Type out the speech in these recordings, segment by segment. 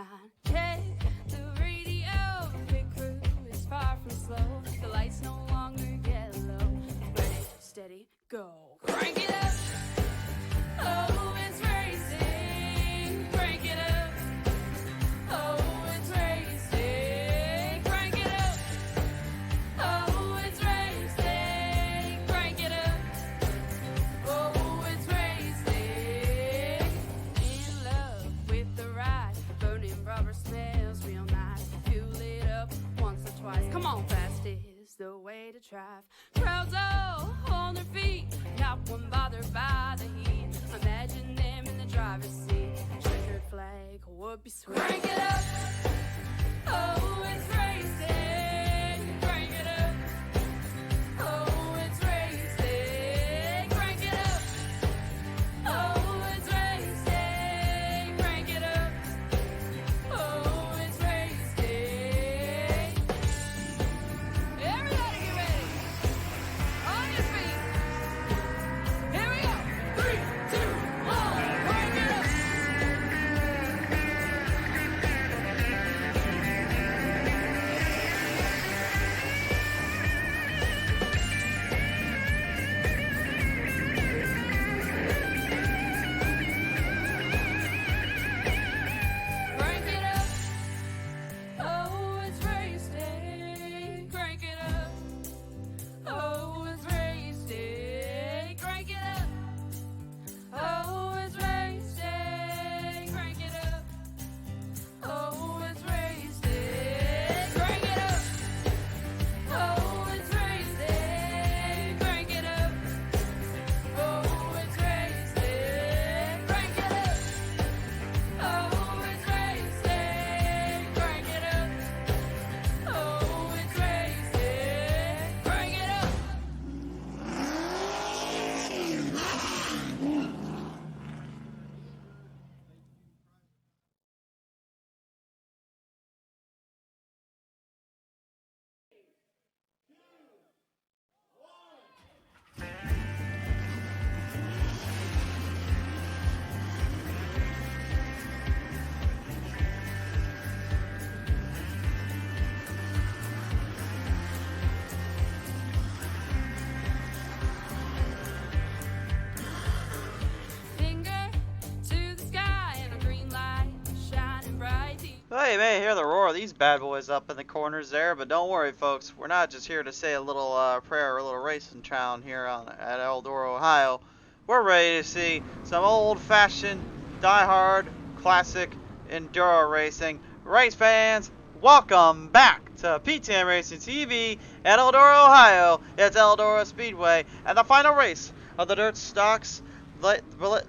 behind. Check the radio, big crew is far from slow. The lights no longer yellow. Ready, steady, go. Crank it up. Oh, it's racing. Crank it up. Oh, it's racing. Crank it up. Oh, it's racing. Crank it up. Oh, it's racing. In love with the ride. Burning rubber smells real nice. Fuel it up once or twice. Come on, fast is the way to drive. Crowds all on their feet, not one bothered by the heat. Imagine them in the driver's seat. Checkered flag would be sweet. Crank it up. Oh, it's racing. Crank it up. Oh, it's racing. Crank it up. Oh, it's racing. Crank it up. Oh, it's racing. Everybody get ready. On your feet. Here we go. 3, 2, 1. Crank it up. Crank it up. Oh, it's racing. Crank it up. Oh, it's racing. Crank it up. Oh, it's racing. Crank it up. Oh, it's racing. Crank it up. Oh, it's racing. Crank it up. Oh, it's racing. Crank it up. Oh, it's racing. Crank it up. Oh, it's racing. Crank it up. Finger to the sky and a green light shining bright. Well, you may hear the roar of these bad boys up in the corners there, but don't worry, folks. We're not just here to say a little prayer or a little racing town here at Eldora, Ohio. We're ready to see some old-fashioned, die-hard, classic Enduro racing. Race fans, welcome back to PTM Racing TV at Eldora, Ohio. It's Eldora Speedway and the final race of the Dirt Stocks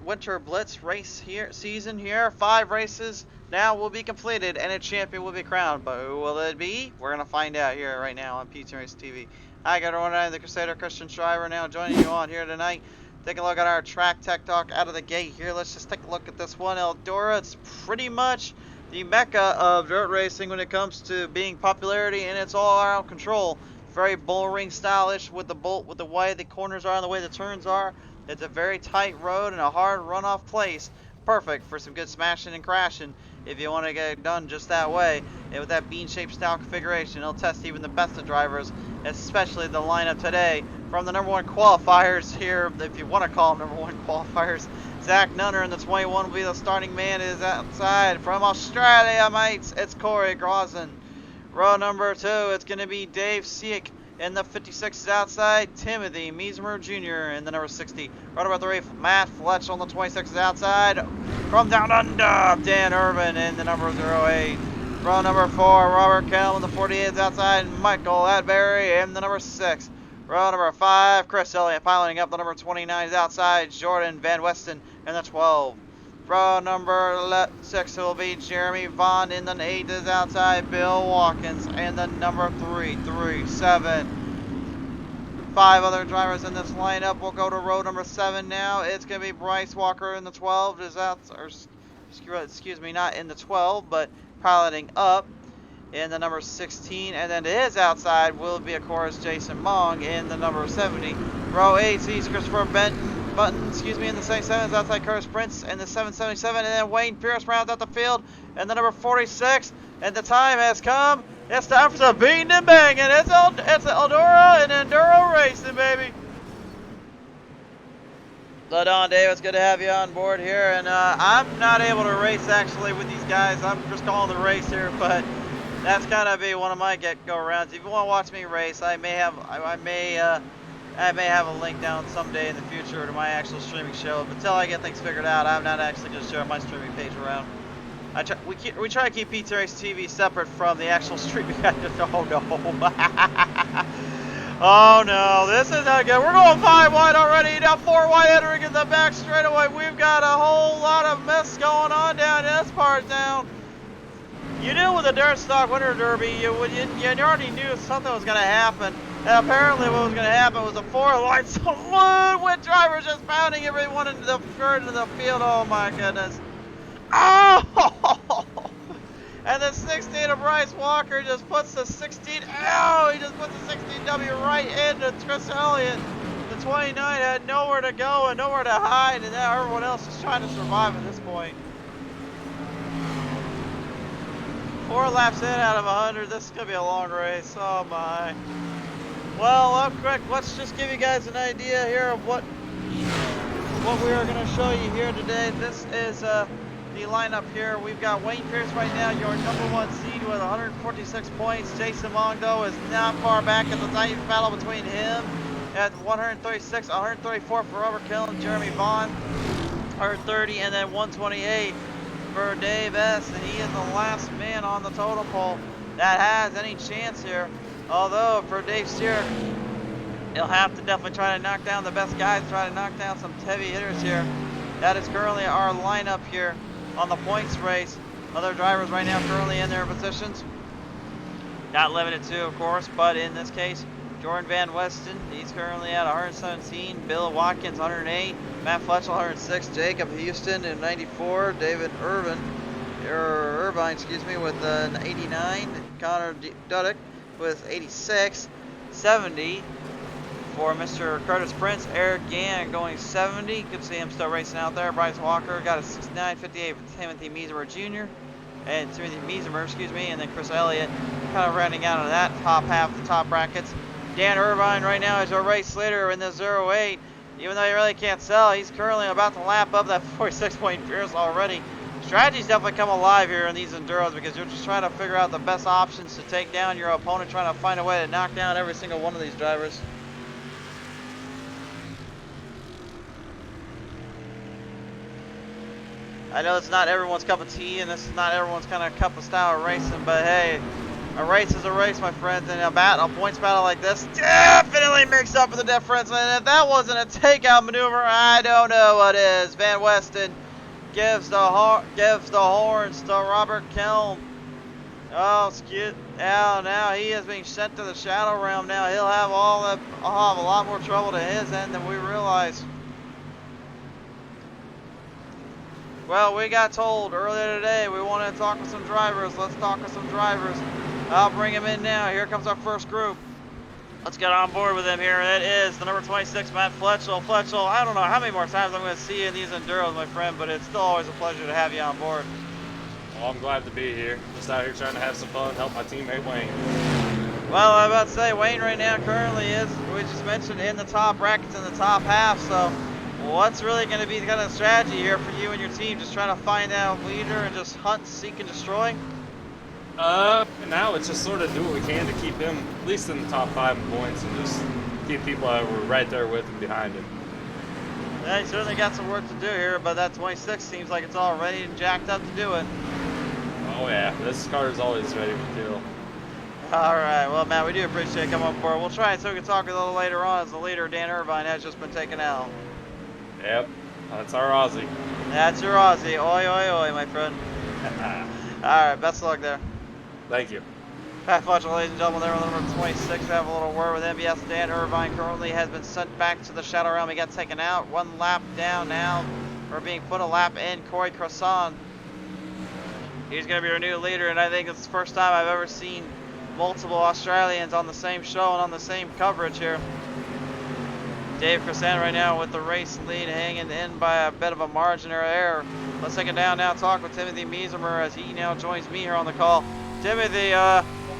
Winter Blitz race season here. 5 races now will be completed and a champion will be crowned. But who will it be? We're going to find out here right now on PTM Racing TV. Hi, everyone. I'm the Crusader Christian Shriver now joining you on here tonight. Take a look at our track tech talk out of the gate here. Let's just take a look at this one. Eldora, it's pretty much the mecca of dirt racing when it comes to being popularity, and it's all out of control. Very bullring stylish with the way the corners are and the way the turns are. It's a very tight road and a hard runoff place. Perfect for some good smashing and crashing if you want to get it done just that way. And with that bean-shaped style configuration, it'll test even the best of drivers, especially the lineup today. From the #1 qualifiers here, if you want to call them #1 qualifiers, Zach Nunner in the 21 will be the starting man. Is outside from Australia, mates. It's Corey Grosson. Row number 2, it's going to be Dave Siek. In the 56 is outside, Timothy Meismer Jr. in the number 60. Row number 3, Matt Fletch on the 26 is outside. From down under, Dan Irvin in the number 08. Row number 4, Robert Kell in the 48 is outside. Michael Atbury in the number 6. Row number 5, Chris Elliott piloting up. The number 29 is outside. Jordan Van Westen in the 12. Row number 6 will be Jeremy Vaughn in the 8 is outside. Bill Watkins in the number 337. 5 other drivers in this lineup. We'll go to row number 7 now. It's going to be Bryce Walker in the 12. Is out, or excuse me, not in the 12, but piloting up in the number 16. And then his outside will be, of course, Jason Mong in the number 70. Row 8 sees Christopher Benton Button, excuse me, in the 77s outside Curtis Prince and the 777, and then Wayne Pierce rounds out the field, and the number 46, and the time has come. It's time for some beating and banging. It's Eldora and Enduro racing, baby. LaDon Davis, good to have you on board here, and I'm not able to race actually with these guys. I'm just calling the race here, but that's gonna be one of my go-rounds. If you want to watch me race, I may have a link down someday in the future to my actual streaming show. But until I get things figured out, I'm not actually going to share my streaming page around. We try to keep PTM Racing TV separate from the actual streaming. Oh no! Oh no! This is not good. We're going 5 wide already. Now 4 wide entering in the back straightaway. We've got a whole lot of mess going on down this part down. You knew with the Dirt Stock Winter Derby, you already knew something was going to happen. And apparently what was going to happen was a 4-line saloon with drivers just pounding everyone into the field. Oh my goodness. Oh! And the 16 of Bryce Walker just puts the 16, ow! He just puts the 16W right into Chris Elliott. The 29 had nowhere to go and nowhere to hide, and now everyone else is trying to survive at this point. 4 laps in out of 100. This is going to be a long race. Oh my. Well, up quick, let's just give you guys an idea here of what we are going to show you here today. This is the lineup here. We've got Wayne Pierce right now, your #1 seed with 146 points. Jason Longdo is not far back in the tight battle between him at 136, 134 for Robert Kill and Jeremy Vaughn, 130, and then 128 for Dave S. And he is the last man on the totem pole that has any chance here. Although for Dave Steer, he'll have to definitely try to knock down the best guys, try to knock down some heavy hitters here. That is currently our lineup here on the points race. Other drivers right now currently in their positions. Not limited to, of course, but in this case, Jordan Van Weston, he's currently at 117. Bill Watkins, 108. Matt Fletchell, 106. Jacob Houston in 94. David Irvine, with an 89. Connor Duddick with 86. 70 for Mr. Curtis Prince. Eric Gann going 70. Good to see him still racing out there. Bryce Walker got a 69. 58 for Timothy Mesemer Jr. And then Chris Elliott kind of rounding out of that top half, the top brackets. Dan Irvine right now is our race leader in the 08. Even though you really can't tell, he's currently about to lap up that 46-point Pierce already. Strategies definitely come alive here in these Enduros because you're just trying to figure out the best options to take down your opponent, trying to find a way to knock down every single one of these drivers. I know it's not everyone's cup of tea, and this is not everyone's kind of cup of style of racing, but hey, a race is a race, my friends, and a points battle like this definitely makes up for the difference. And if that wasn't a takeout maneuver, I don't know what is. Van Weston gives the horns to Robert Kelm. Oh, now he is being sent to the shadow realm. Now he'll have a lot more trouble to his end than we realize. Well, we got told earlier today we wanted to talk with some drivers. Let's talk with some drivers. I'll bring him in now. Here comes our first group. Let's get on board with him here. That is the number 26, Matt Fletchell. Fletchell, I don't know how many more times I'm going to see you in these Enduros, my friend, but it's still always a pleasure to have you on board. Well, I'm glad to be here. Just out here trying to have some fun, help my teammate Wayne. Well, I'm about to say, Wayne right now currently is, we just mentioned, in the top brackets in the top half, so what's really going to be the kind of strategy here for you and your team? Just trying to find that leader and just hunt, seek, and destroy? Now it's just sort of do what we can to keep him at least in the top 5 in points and just keep people that were right there with him behind him. Yeah, he certainly got some work to do here, but that 26 seems like it's all ready and jacked up to do it. Oh yeah, this car is always ready to kill. Alright, well Matt, we do appreciate you coming on board. We'll try and so we can talk a little later on as the leader, Dan Irvine, has just been taken out. Yep, that's our Aussie. That's your Aussie. Oi, oi, oi, my friend. Alright, best of luck there. Thank you. Pat Fletcher, ladies and gentlemen, there with number 26. Have a little word with him. Yes, Dan Irvine currently has been sent back to the Shadow Realm. He got taken out. 1 lap down now. We're being put a lap in. Corey Crossan. He's going to be our new leader, and I think it's the first time I've ever seen multiple Australians on the same show and on the same coverage here. Dave Crescent right now with the race lead, hanging in by a bit of a margin or error. Let's take it down now, talk with Timothy Miesemer as he now joins me here on the call. Timothy,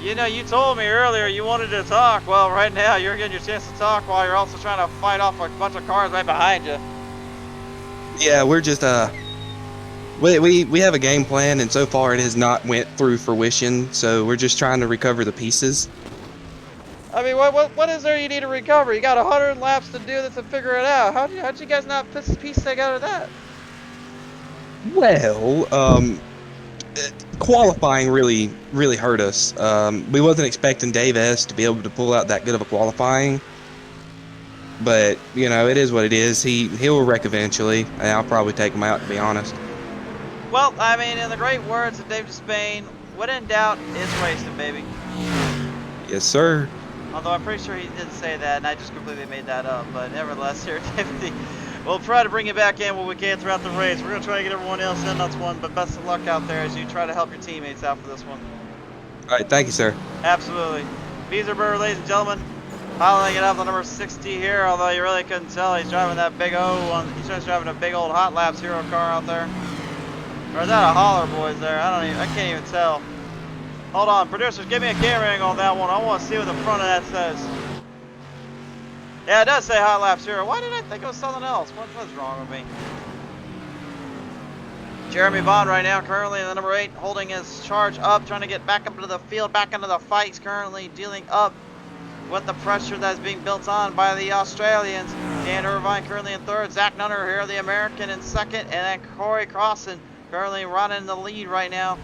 you know, you told me earlier you wanted to talk. Well, right now you're getting your chance to talk while you're also trying to fight off a bunch of cars right behind you. Yeah, we're just we have a game plan, and so far it has not went through fruition. So we're just trying to recover the pieces. I mean, what is there you need to recover? You got 100 laps to do this and figure it out. How'd you guys not put this piece together that? Well, qualifying really hurt us. We wasn't expecting Dave S to be able to pull out that good of a qualifying, but you know, it is what it is. He'll wreck eventually, and I'll probably take him out, to be honest. Well, I mean, in the great words of Dave Despain, when in doubt, it's racing, baby. Yes, sir. Although I'm pretty sure he didn't say that, and I just completely made that up. But nevertheless, here, Timothy, we'll try to bring you back in when we can throughout the race. We're going to try to get everyone else in on this one, but best of luck out there as you try to help your teammates out for this one. All right, thank you, sir. Absolutely. Miesemer, ladies and gentlemen, piloting it up the number 60 here, although you really couldn't tell. He's driving that big he's just driving a big old Hot Laps Hero car out there. Or is that a Holler Boys there? I can't even tell. Hold on, producers, give me a camera angle on that one. I want to see what the front of that says. Yeah, it does say Hot Laps Hero. Why did I think it was something else? What's wrong with me? Jeremy Bond right now, currently in the number 8, holding his charge up, trying to get back up into the field, back into the fight. He's currently dealing up with the pressure that's being built on by the Australians. Dan Irvine currently in 3rd. Zach Nunner here, the American, in 2nd. And then Corey Crossan currently running the lead right now.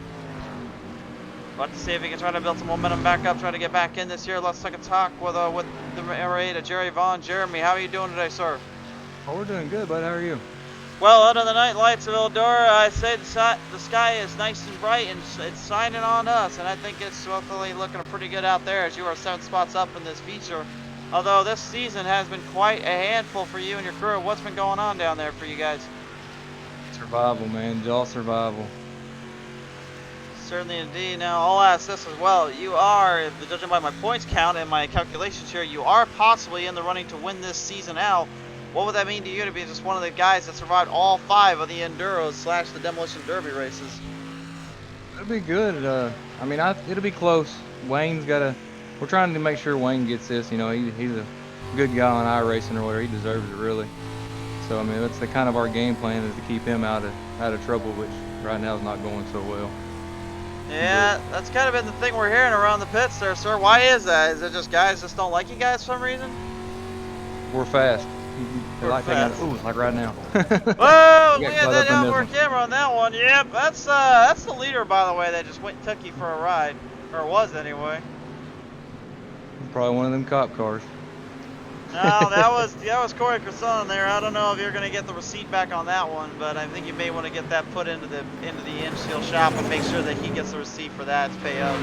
Let's see if he can try to build some momentum back up, try to get back in this year. Let's take a talk with the R8, Jerry Vaughn. Jeremy, how are you doing today, sir? Oh, we're doing good, bud. How are you? Well, under the night lights of Eldora, I say the sky is nice and bright, and it's shining on us, and I think it's hopefully looking pretty good out there as you are 7 spots up in this feature. Although this season has been quite a handful for you and your crew. What's been going on down there for you guys? Survival, man. All survival. Certainly indeed. Now, I'll ask this as well. You are, judging by my points count and my calculations here, you are possibly in the running to win this season out. What would that mean to you to be just one of the guys that survived all 5 of the Enduros / the Demolition Derby races? It'll be good. I mean, it'll be close. Wayne's got to. We're trying to make sure Wayne gets this. You know, he's a good guy on iRacing or whatever. He deserves it, really. So I mean, that's the kind of our game plan, is to keep him out of trouble, which right now is not going so well. Yeah, that's kind of been the thing we're hearing around the pits there, sir. Why is that? Is it just guys just don't like you guys for some reason? We're fast. We're like fast. Ooh, like right now. Whoa, we Get had caught that up in downward this camera on that one. Yep, that's the leader, by the way, that just went and took you for a ride. Or was, anyway. Probably one of them cop cars. No, that was Corey Cresson there. I don't know if you're going to get the receipt back on that one, but I think you may want to get that put into the in-shield shop and make sure that he gets the receipt for that to pay up.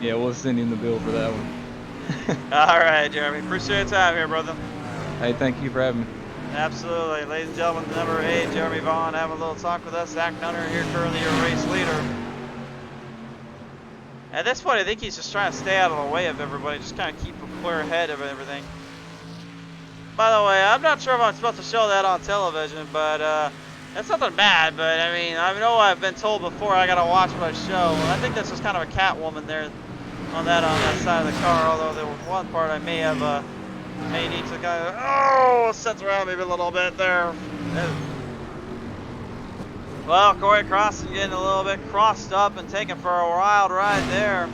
Yeah, we'll send him the bill for that one. All right, Jeremy. Appreciate your time here, brother. Hey, thank you for having me. Absolutely. Ladies and gentlemen, the number 8, Jeremy Vaughn, having a little talk with us. Zach Nunner here, currently your race leader. At this point, I think he's just trying to stay out of the way of everybody, just kind of keep a clear head of everything. By the way, I'm not sure if I'm supposed to show that on television, but that's nothing bad. But I mean, I know I've been told before I gotta watch what I show. And I think that's just kind of a Catwoman there on that side of the car. Although there was one part I may need to kind of set around maybe a little bit there. Well, Corey Crossan getting a little bit crossed up and taken for a wild ride there.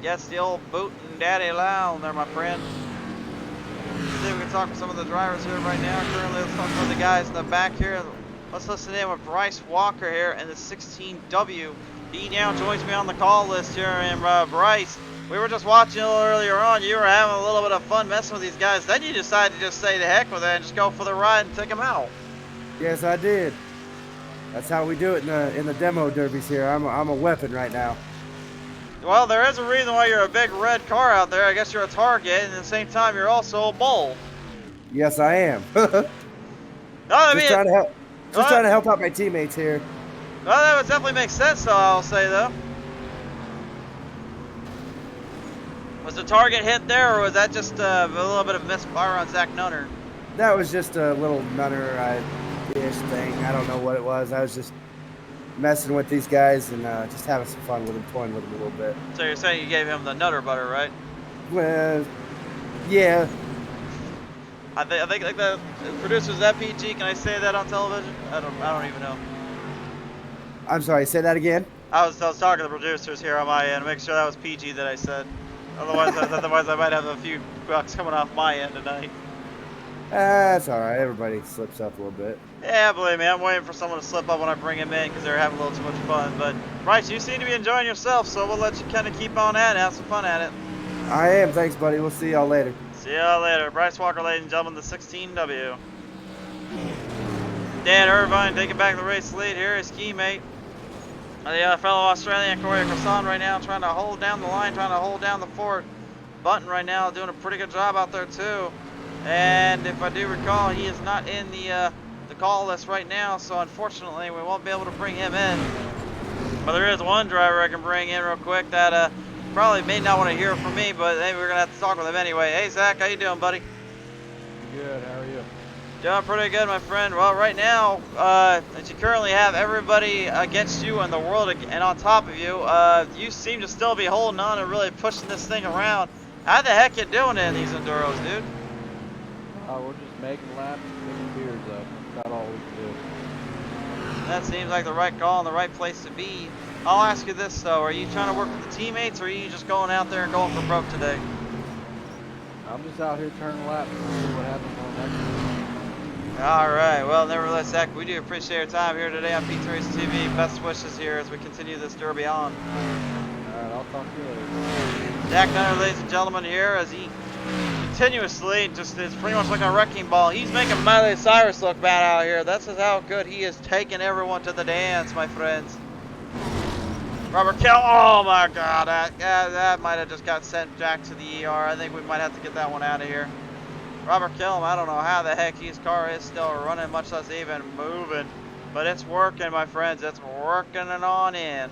Gets the old boot and daddy loud there, my friend. See if we can talk with some of the drivers here right now. Currently, let's talk with the guys in the back here. Let's listen in with Bryce Walker here in the 16W. He now joins me on the call list here. And Bryce, we were just watching a little earlier on. You were having a little bit of fun messing with these guys. Then you decided to just say the heck with it and just go for the ride and take them out. Yes, I did. That's how we do it in the demo derbies here. I'm a weapon right now. Well, there is a reason why you're a big red car out there. I guess you're a target, and at the same time, you're also a bull. Yes, I am. No, I mean, trying to help out my teammates here. Well, that would definitely make sense, though, I'll say, though. Was the target hit there, or was that just a little bit of misfire on Zach Nunner? That was just a little nunner-ish thing. I don't know what it was. I was just messing with these guys and just having some fun with them, toying with them a little bit. So you're saying you gave him the nutter butter, right? Well, yeah. I think like the producer's that PG. Can I say that on television? I don't even know. I'm sorry, say that again? I was talking to the producers here on my end. Make sure that was PG that I said. Otherwise I might have a few bucks coming off my end tonight. That's all right. Everybody slips up a little bit. Yeah, believe me, I'm waiting for someone to slip up when I bring him in because they're having a little too much fun. But Bryce, you seem to be enjoying yourself, so we'll let you kind of keep on at it, have some fun at it. I am. Thanks, buddy. We'll see y'all later. See y'all later. Bryce Walker, ladies and gentlemen, the 16W. Dan Irvine taking back the race lead here, his ski mate. The fellow Australian Corey Croissant right now trying to hold down the line, trying to hold down the fort. Button right now doing a pretty good job out there too. And if I do recall, he is not in the call list right now, so unfortunately we won't be able to bring him in. But there is one driver I can bring in real quick that probably may not want to hear from me, but maybe we're gonna have to talk with him anyway. Hey Zach, how you doing, buddy? Good. How are you? Doing pretty good, my friend. Well, right now, as you currently have everybody against you in the world and on top of you, you seem to still be holding on and really pushing this thing around. How the heck you doing in these Enduros, dude? We're just making laps and picking beers up. That's about all we can do. That seems like the right call and the right place to be. I'll ask you this though, are you trying to work with the teammates or are you just going out there and going for broke today? I'm just out here turning laps and see what happens on next. Alright, well nevertheless Zach, we do appreciate your time here today on PTM Racing TV. Best wishes here as we continue this derby on. Alright, I'll talk to you later. Jack Nunner, ladies and gentlemen, here as he continuously just is pretty much like a wrecking ball. He's making Miley Cyrus look bad out here. That's just how good he is taking everyone to the dance, my friends. Robert Kell, oh my god, that might have just got sent back to the ER. I think we might have to get that one out of here. Robert Killam, I don't know how the heck his car is still running, much less even moving. But it's working, my friends. It's working and on in.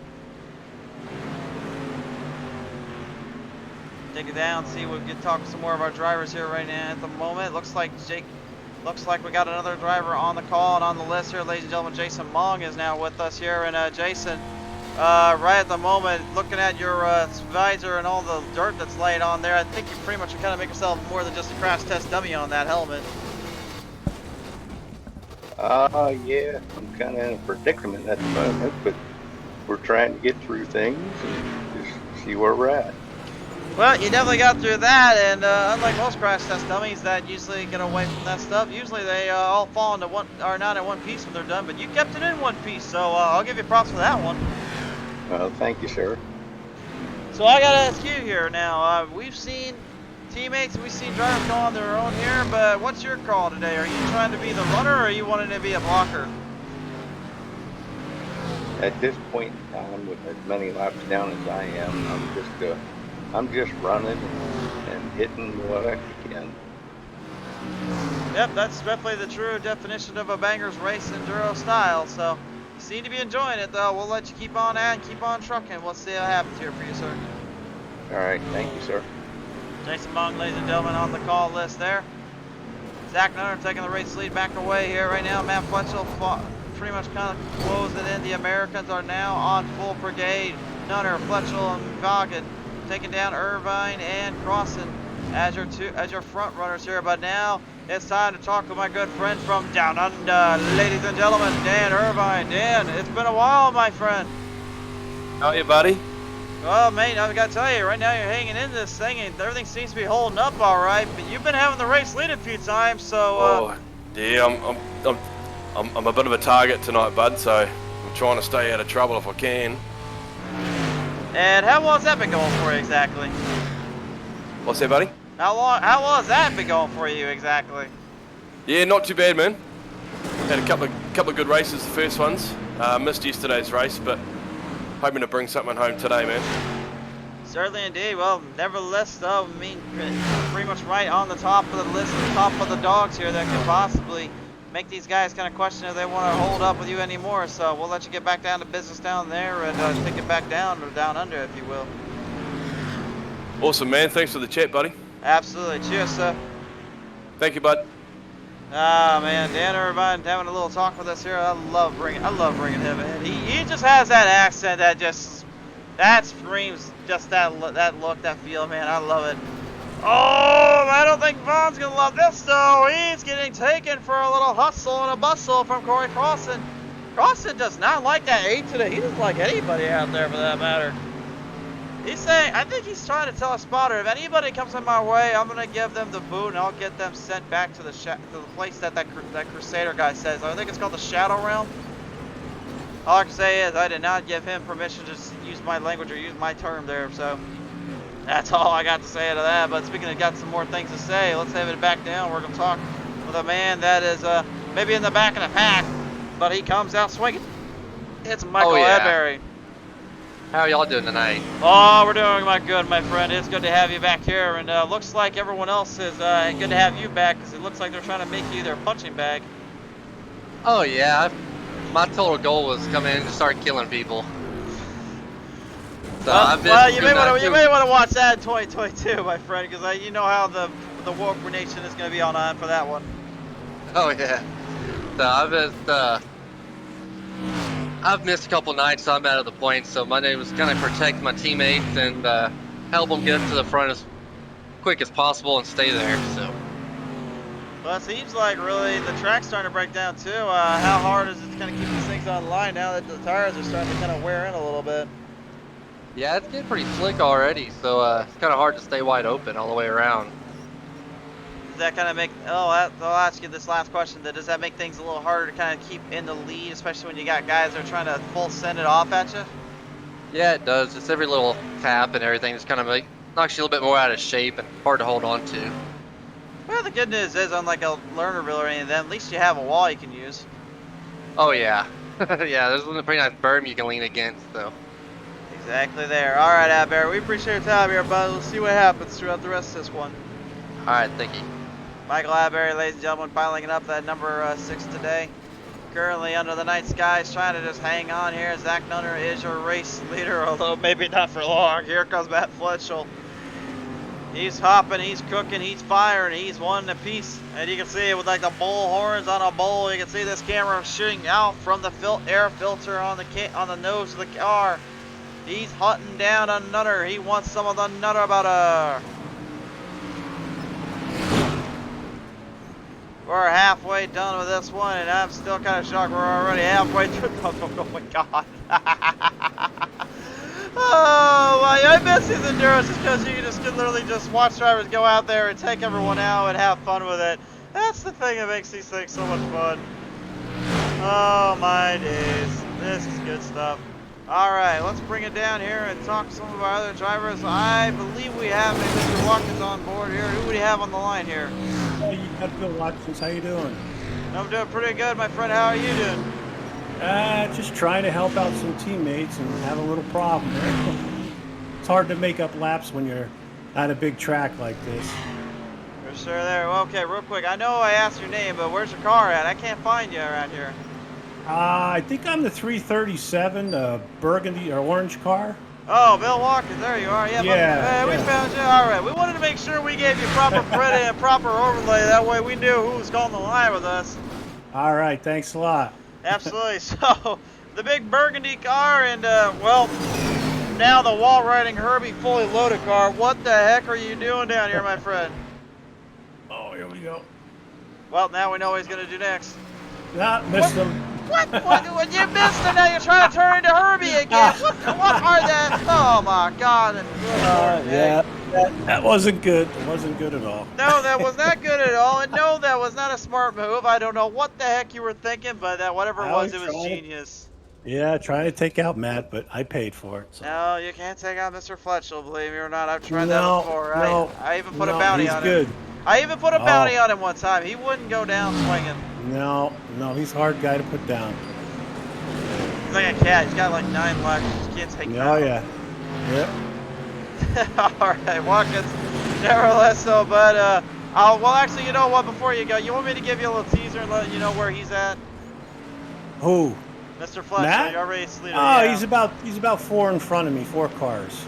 Take it down, see if we can talk to some more of our drivers here right now at the moment. Looks like we got another driver on the call and on the list here, ladies and gentlemen. Jason Mong is now with us here. And Jason, right at the moment, looking at your visor and all the dirt that's laid on there, I think you pretty much kind of make yourself more than just a crash test dummy on that helmet. Yeah, I'm kind of in a predicament at the moment, but we're trying to get through things and just see where we're at. Well, you definitely got through that, and unlike most crash test dummies that usually get away from that stuff, usually they all fall into one, or not in one piece when they're done, but you kept it in one piece, so I'll give you props for that one. Well, thank you, sir. So I gotta ask you here now, we've seen teammates, we've seen drivers go on their own here, but what's your call today? Are you trying to be the runner, or are you wanting to be a blocker? At this point in time, with as many laps down as I am, I'm just running and hitting what I can. Yep, that's definitely the true definition of a banger's race enduro style, so you seem to be enjoying it though. We'll let you keep on at and keep on trucking. We'll see what happens here for you, sir. Alright, thank you, sir. Jason Mong, ladies and gentlemen, on the call list there. Zach Nunner taking the race lead back away here right now. Matt Fletchell pretty much kind of closing in. The Americans are now on full brigade. Nunner, Fletchell, and Vaughan taking down Irvine and Crossan as your front runners here. But now it's time to talk to my good friend from down under, ladies and gentlemen, Dan Irvine. Dan, it's been a while, my friend. How are you, buddy? Well, mate, I've got to tell you, right now you're hanging in this thing and everything seems to be holding up all right, but you've been having the race lead a few times, so... yeah, I'm a bit of a target tonight, bud, so I'm trying to stay out of trouble if I can. And how long has that been going for you exactly? What's that, buddy? How long has that been going for you exactly? Yeah, not too bad, man. Had a couple of good races, the first ones. Missed yesterday's race, but hoping to bring something home today, man. Certainly indeed. Well, nevertheless, though, I mean, pretty much right on the top of the list, the top of the dogs here that could possibly make these guys kind of question if they want to hold up with you anymore. So we'll let you get back down to business down there and take it back down or down under, if you will. Awesome, man. Thanks for the chat, buddy. Absolutely. Cheers, sir. Thank you, bud. Ah man, Dan Irvine having a little talk with us here. I love bringing him in. He just has that accent that screams just that look, that feel, man. I love it. Oh, I don't think Vaughn's gonna love this though. He's getting taken for a little hustle and a bustle from Corey Crossan. Crossan does not like that 8 today. He doesn't like anybody out there for that matter. He's saying, I think he's trying to tell a spotter, if anybody comes in my way, I'm gonna give them the boot and I'll get them sent back to the place that Crusader guy says. I think it's called the Shadow Realm. All I can say is I did not give him permission to use my language or use my term there, so that's all I got to say to that. But speaking of got some more things to say, let's have it back down. We're gonna talk with a man that is maybe in the back of the pack, but he comes out swinging. It's Michael Adberry. How are y'all doing tonight? Oh, we're doing good, my friend. It's good to have you back here, and looks like everyone else is good to have you back, because it looks like they're trying to make you their punching bag. Oh yeah, my total goal was to come in and start killing people. So well, you may want to watch that in 2022, my friend, because you know how the Woke Nation is going to be on for that one. Oh yeah. So I've missed a couple nights, so I'm out of the points. So my name is kind of protect my teammates and help them get to the front as quick as possible and stay there. So. Well, it seems like really the track's starting to break down too. How hard is it going to keep these things online now that the tires are starting to kind of wear in a little bit? Yeah, it's getting pretty slick already, so it's kind of hard to stay wide open all the way around. Does that kind of make, I'll ask you this last question, does that make things a little harder to kind of keep in the lead, especially when you got guys that are trying to full send it off at you? Yeah, it does. Just every little tap and everything just kind of knocks you a little bit more out of shape and hard to hold on to. Well, the good news is, unlike a Lernerville or any of them, at least you have a wall you can use. Oh yeah. Yeah, there's a pretty nice berm you can lean against, so. Exactly there. All right, Adberry, we appreciate your time here, bud. We'll see what happens throughout the rest of this one. All right, thank you. Michael Adberry, ladies and gentlemen, piling up that number 6 today. Currently under the night skies, trying to just hang on here. Zach Nunner is your race leader, although maybe not for long. Here comes Matt Fletchel. He's hopping, he's cooking, he's firing, he's one apiece. And you can see it with like the bull horns on a bull. You can see this camera shooting out from the air filter on the nose of the car. He's hunting down a nutter. He wants some of the nutter butter. We're halfway done with this one, and I'm still kind of shocked we're already halfway through. Oh my God. Oh, I miss these Enduros just because you can literally just watch drivers go out there and take everyone out and have fun with it. That's the thing that makes these things so much fun. Oh my days. This is good stuff. Alright, let's bring it down here and talk to some of our other drivers. I believe we have Mr. Watkins on board here. Who do we have on the line here? Oh, you got Bill Watkins. How you doing? I'm doing pretty good, my friend. How are you doing? Just trying to help out some teammates and have a little problem there. It's hard to make up laps when you're at a big track like this. For sure there. Well, okay, real quick. I know I asked your name, but where's your car at? I can't find you around here. I think I'm the 337 burgundy or orange car. Oh, Bill Watkins, there you are. Yeah, yeah, we found you. All right, we wanted to make sure we gave you proper credit and proper overlay. That way we knew who was on the line with us. All right, thanks a lot. Absolutely. So, the big burgundy car and, well, now the wall-riding Herbie fully loaded car. What the heck are you doing down here, my friend? Oh, here we go. Well, now we know what he's going to do next. Missed him. What? You missed it, now you're trying to turn into Herbie again. What are that? Oh, my God. Yeah, that wasn't good. It wasn't good at all. No, that was not good at all. And no, that was not a smart move. I don't know what the heck you were thinking, but whatever it was genius. Yeah, trying to take out Matt, but I paid for it. So. No, you can't take out Mr. Fletchel, believe me or not. I've tried that before. No, I even put a bounty on him. He's good. I even put a bounty on him one time. He wouldn't go down swinging. No, he's a hard guy to put down. He's like a cat. He's got like 9 lives. You just can't take him out. Oh, yeah. Yep. All right, Watkins. Nevertheless, though, but, well, actually, you know what? Before you go, you want me to give you a little teaser and let you know where he's at? Who? Mr. Fletcher, Matt? your race leader. Oh, yeah. he's about 4 in front of me, 4 cars.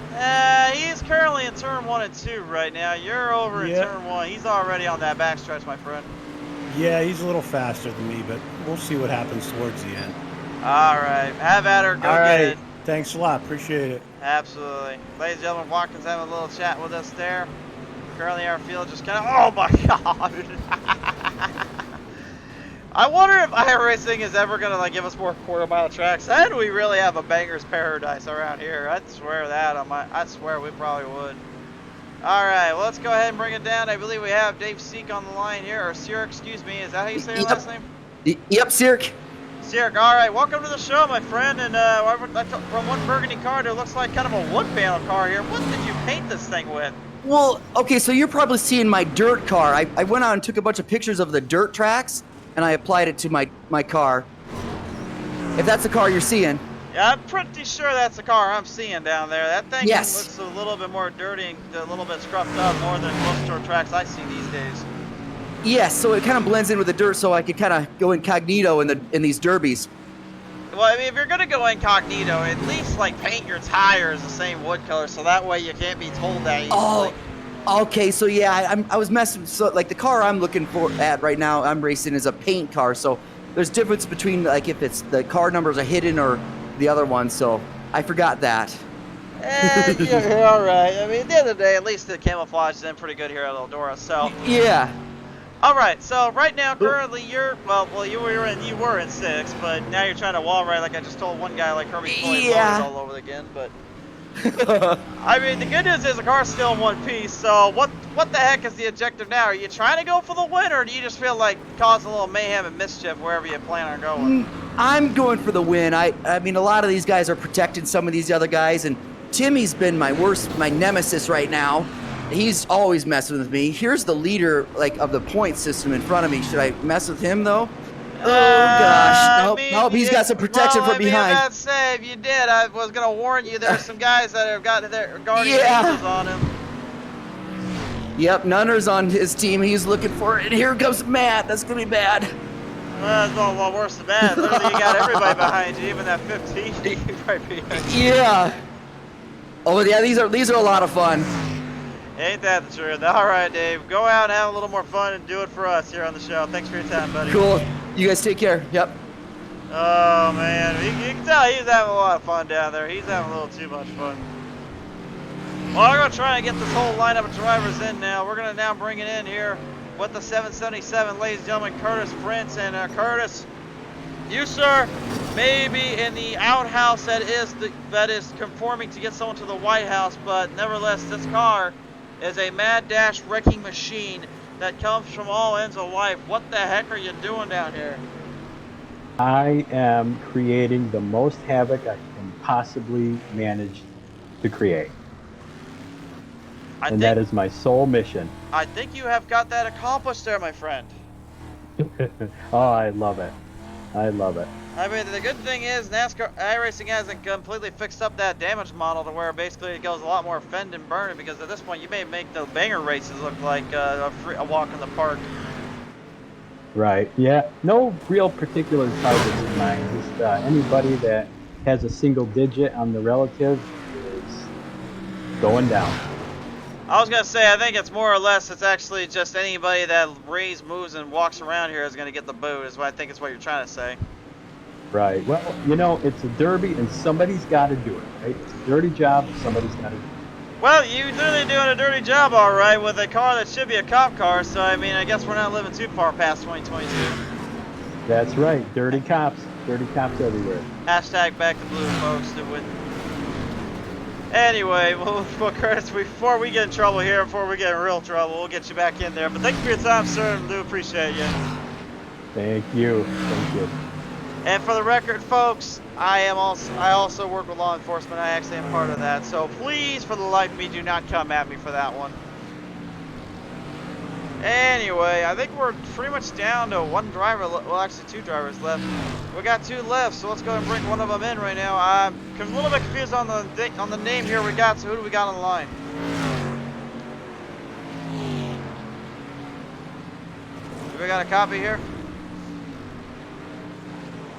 He's currently in turn 1 and 2 right now. You're over in turn 1. He's already on that backstretch, my friend. Yeah, he's a little faster than me, but we'll see what happens towards the end. All right, have at her. Go All get right. it. Thanks a lot. Appreciate it. Absolutely. Ladies and gentlemen, Watkins having a little chat with us there. Currently our field just kind of, oh my God. I wonder if iRacing is ever going to like give us more quarter-mile tracks. And we really have a banger's paradise around here. I'd swear that I swear we probably would. All right, well, let's go ahead and bring it down. I believe we have Dave Seek on the line here, or Sear, excuse me. Is that how you say your last name? Yep, Sirk. Sirk, all right, welcome to the show, my friend. And from one burgundy car to looks like kind of a wood panel car here. What did you paint this thing with? Well, okay, so you're probably seeing my dirt car. I went out and took a bunch of pictures of the dirt tracks, and I applied it to my car. If that's the car you're seeing. Yeah, I'm pretty sure that's the car I'm seeing down there. That thing Yes. looks a little bit more dirty and a little bit scruffed up more than most dirt tracks I see these days. Yes, so it kind of blends in with the dirt, so I could kind of go incognito in these derbies. Well, I mean, if you're gonna go incognito, at least like paint your tires the same wood color, so that way you can't be told that easily. Oh, okay. So yeah, I was messing. So like the car I'm looking at right now, I'm racing is a paint car. So there's difference between like if it's the car numbers are hidden or the other one. So I forgot that. You're all right. I mean, at the end of the day, at least the camouflage is in pretty good here at Eldora. So Yeah. all right. So right now, currently, you're you were in 6, but now you're trying to wall ride like I just told one guy like Kirby Yeah. all over again. But I mean, the good news is the car's still in one piece. So what the heck is the objective now? Are you trying to go for the win, or do you just feel like causing a little mayhem and mischief wherever you plan on going? I'm going for the win. I mean, a lot of these guys are protecting some of these other guys, and Timmy's been my nemesis right now. He's always messing with me. Here's the leader, like, of the point system in front of me. Should I mess with him, though? Oh, gosh. Nope, he's got some protection from behind. I'd say if you did, I was going to warn you, there's some guys that have got their guardian angels on him. Yep, Nunner's on his team. He's looking for it. And here comes Matt. That's going to be bad. Well, it's a lot worse than bad. Literally, you got everybody behind you, even that 15 right behind you. Yeah. Oh, yeah, these are a lot of fun. Ain't that the truth? All right, Dave. Go out and have a little more fun and do it for us here on the show. Thanks for your time, buddy. Cool. You guys take care. Yep. Oh, man. You can tell he's having a lot of fun down there. He's having a little too much fun. Well, we're going to try and get this whole lineup of drivers in now. We're going to now bring it in here with the 777, ladies and gentlemen, Curtis Prince. And Curtis, you, sir, may be in the outhouse that is conforming to get someone to the White House, but nevertheless, this car is a mad dash wrecking machine that comes from all ends of life. What the heck are you doing down here? I am creating the most havoc I can possibly manage to create. And that is my sole mission. I think you have got that accomplished there, my friend. Oh, I love it. I love it. I mean, the good thing is NASCAR iRacing hasn't completely fixed up that damage model to where basically it goes a lot more fend and burn, because at this point you may make the banger races look like a walk in the park. Right. Yeah. No real particular targets in mind. Just anybody that has a single digit on the relative is going down. I was going to say, I think it's more or less, it's actually just anybody that raise, moves, and walks around here is going to get the boot, is what I think is what you're trying to say. Right. Well, you know, it's a derby and somebody's got to do it, right? It's a dirty job, somebody's got to do it. Well, you're literally doing a dirty job, all right, with a car that should be a cop car, so I mean, I guess we're not living too far past 2022. That's right. Dirty cops. Dirty cops everywhere. Hashtag back to blue, folks. Anyway, well, Curtis, before we get in trouble here, before we get in real trouble, we'll get you back in there. But thank you for your time, sir. I do appreciate you. Thank you. Thank you. And for the record, folks, I also work with law enforcement. I actually am part of that. So please, for the life of me, do not come at me for that one. Anyway, I think we're pretty much down to one driver. Well, actually, two drivers left. We got two left, so let's go and bring one of them in right now. I'm a little bit confused on the name here we got. So who do we got on the line? Do we got a copy here?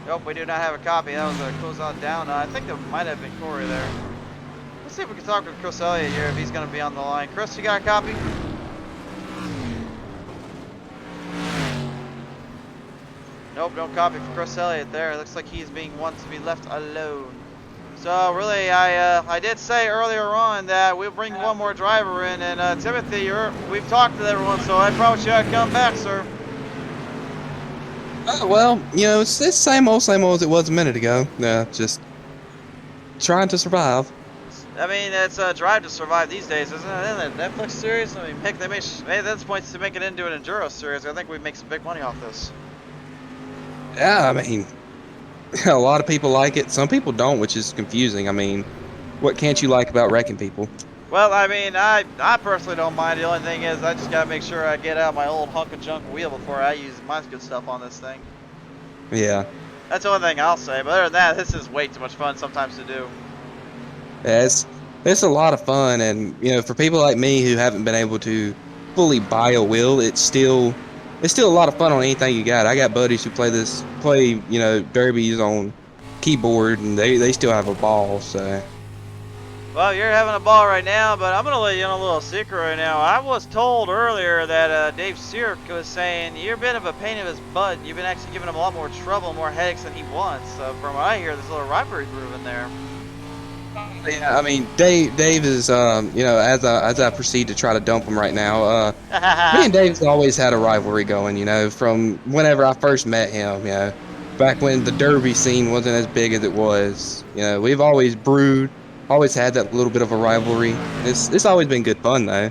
Nope, we do not have a copy. That was a closeout down. I think there might have been Corey there. Let's see if we can talk with Chris Elliott here if he's going to be on the line. Chris, you got a copy? Nope, no copy for Chris Elliott there. It looks like he's being one to be left alone. So really, I did say earlier on that we'll bring one more driver in, and Timothy, we've talked to everyone, so I promise you I'd come back, sir. Well, you know, it's the same old as it was a minute ago. Just trying to survive. I mean, it's a drive to survive these days, isn't it? Isn't it Netflix series? I mean, heck, they made this points to make it into an Enduro series. I think we'd make some big money off this. Yeah, I mean, a lot of people like it. Some people don't, which is confusing. I mean, what can't you like about wrecking people? Well, I mean, I personally don't mind. The only thing is I just got to make sure I get out my old hunk of junk wheel before I use my good stuff on this thing. Yeah. That's the only thing I'll say. But other than that, this is way too much fun sometimes to do. Yeah, it's a lot of fun, and you know, for people like me who haven't been able to fully buy a wheel, it's still a lot of fun on anything you got. I got buddies who play you know, derbies on keyboard, and they still have a ball. So. Well, you're having a ball right now, but I'm going to let you in a little secret right now. I was told earlier that Dave Seark was saying you're a bit of a pain in his butt. You've been actually giving him a lot more trouble, more headaches than he wants. From what I hear, there's a little rivalry brewing there. Yeah, I mean, Dave is, you know, as I proceed to try to dump him right now, me and Dave's always had a rivalry going, you know, from whenever I first met him, you know, back when the derby scene wasn't as big as it was. You know, we've always brewed, always had that little bit of a rivalry. It's always been good fun, though.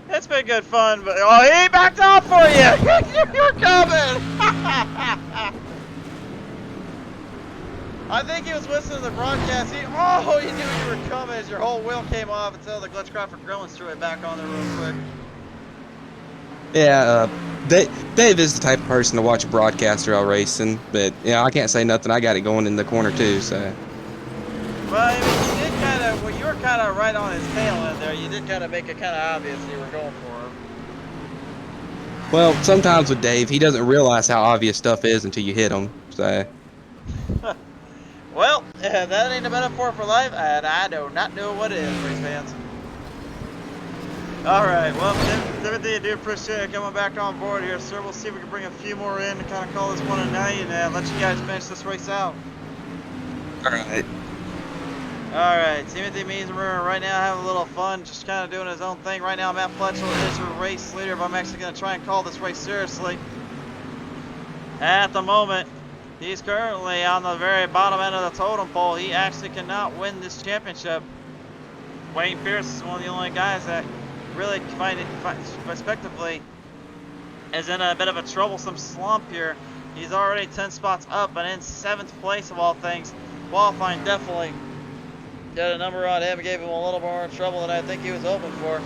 It's been good fun, but oh, he backed off for you! You're coming! I think he was listening to the broadcast. He knew you were coming as your whole wheel came off until the Glitchcraft Gremlins threw it back on there real quick. Yeah, Dave is the type of person to watch a broadcaster out racing, but you know, I can't say nothing. I got it going in the corner too, so. Well, I mean, you did kind of, you were kind of right on his tail end there. You did kind of make it kind of obvious you were going for him. Well, sometimes with Dave, he doesn't realize how obvious stuff is until you hit him, so. Well, that ain't a metaphor for life, and I do not know what it is, race fans. Alright, well, Timothy, I do appreciate it coming back on board here, sir. We'll see if we can bring a few more in to kind of call this one a night and let you guys finish this race out. Alright. Alright, Timothy means we're right now having a little fun, just kind of doing his own thing. Right now, Matt Fletcher is your race leader, but I'm actually going to try and call this race seriously. At the moment, he's currently on the very bottom end of the totem pole. He actually cannot win this championship. Wayne Pierce is one of the only guys that really find it respectively is in a bit of a troublesome slump here. He's already 10 spots up and in 7th place of all things. Qualifying definitely did a number on him, gave him a little more trouble than I think he was hoping for.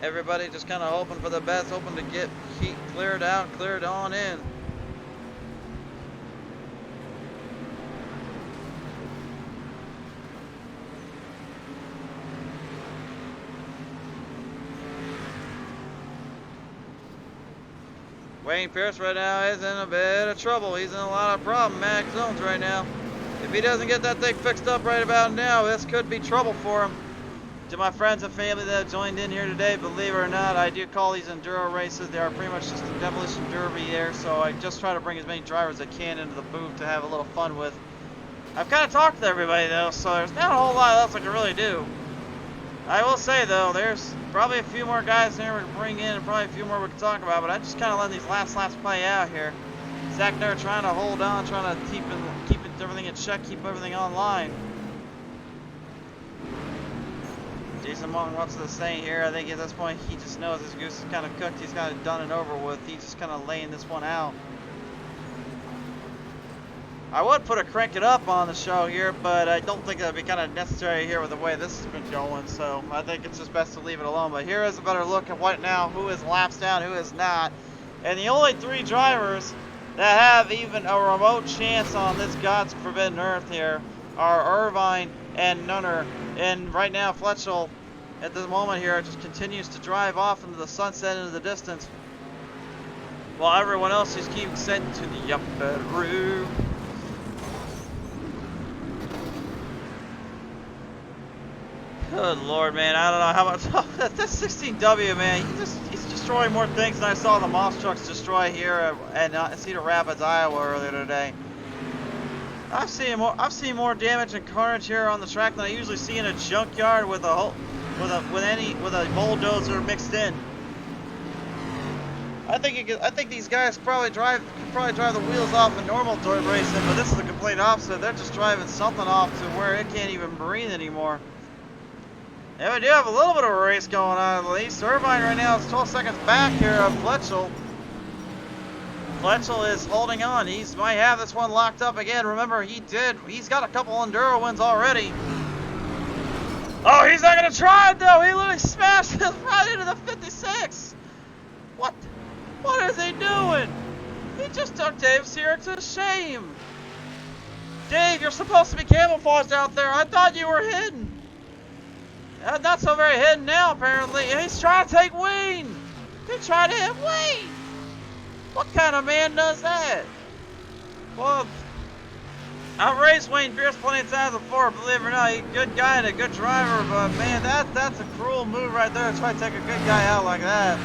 Everybody just kind of hoping for the best, hoping to get heat cleared out, cleared on in. Wayne Pierce right now is in a bit of trouble. He's in a lot of problematic zones right now. If he doesn't get that thing fixed up right about now, this could be trouble for him. To my friends and family that have joined in here today, believe it or not, I do call these Enduro races. They are pretty much just a demolition derby there, so I just try to bring as many drivers as I can into the booth to have a little fun with. I've kind of talked to everybody though, so there's not a whole lot else I can really do. I will say though, there's probably a few more guys here we can bring in and probably a few more we can talk about, but I just kind of let these last laps play out here. Zach there trying to hold on, trying to keep everything in check, keep everything online. Jason Long wants to say here, I think at this point he just knows his goose is kind of cooked, he's got it done and over with, he's just kind of laying this one out. I would put a crank it up on the show here, but I don't think that would be kind of necessary here with the way this has been going, so I think it's just best to leave it alone. But here is a better look at what now, who is laps down, who is not. And the only 3 drivers that have even a remote chance on this God's forbidden earth here are Irvine and Nunner. And right now, Fletchel, at the moment here, just continues to drive off into the sunset into the distance, while everyone else just keeps sent to the upper room. Good Lord, man! I don't know how much this 16W, man. He's just destroying more things than I saw the Moss trucks destroy here in Cedar Rapids, Iowa earlier today. I've seen more damage and carnage here on the track than I usually see in a junkyard with a bulldozer mixed in. I think these guys could probably drive the wheels off in normal dirt racing, but this is the complete opposite. They're just driving something off to where it can't even breathe anymore. And we do have a little bit of a race going on at least. Irvine right now is 12 seconds back here of Fletchel. Fletchel is holding on. He might have this one locked up again. Remember, he's got a couple Enduro wins already. Oh, he's not going to try it though. He literally smashed his right into the 56. What? What is he doing? He just took Dave Sear to shame. Dave, you're supposed to be camouflaged out there. I thought you were hidden. Not so very hidden now, apparently. He's trying to take Wayne. He tried to hit Wayne. What kind of man does that? Well, I've raced Wayne Pierce plenty of times before, believe it or not. He's a good guy and a good driver, but man, that's a cruel move right there to try to take a good guy out like that.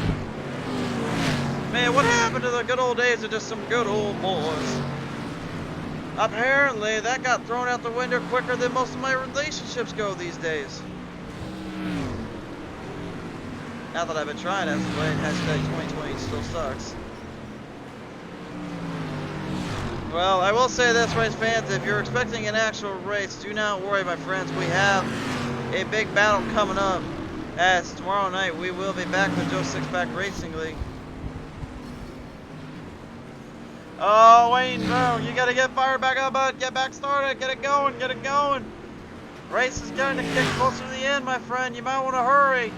Man, what happened to the good old days of just some good old boys? Apparently, that got thrown out the window quicker than most of my relationships go these days. Now that I've been trying as of late, hashtag 2020 still sucks. Well, I will say this, race fans, if you're expecting an actual race, do not worry, my friends. We have a big battle coming up, as tomorrow night we will be back with Joe Sixpack Racing League. Oh, Wayne, bro, you gotta get fired back up, bud. Get back started. Get it going. Get it going. Race is going to kick closer to the end, my friend. You might want to hurry.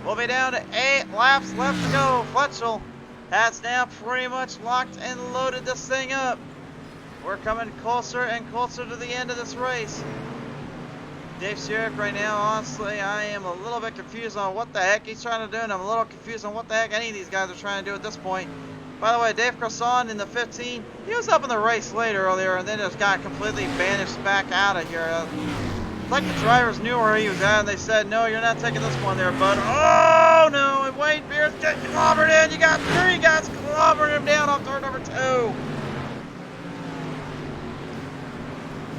We'll be down to 8 laps left to go. Fletchel has now pretty much locked and loaded this thing up. We're coming closer and closer to the end of this race. Dave Sherrick right now, honestly, I am a little bit confused on what the heck he's trying to do, and I'm a little confused on what the heck any of these guys are trying to do at this point. By the way, Dave Croissant in the 15, he was up in the race late earlier and then just got completely banished back out of here. It's like the drivers knew where he was at and they said, no, you're not taking this one there, bud. Oh, no, and Wayne Pierce getting clobbered in. You got 3 guys clobbering him down off turn number 2.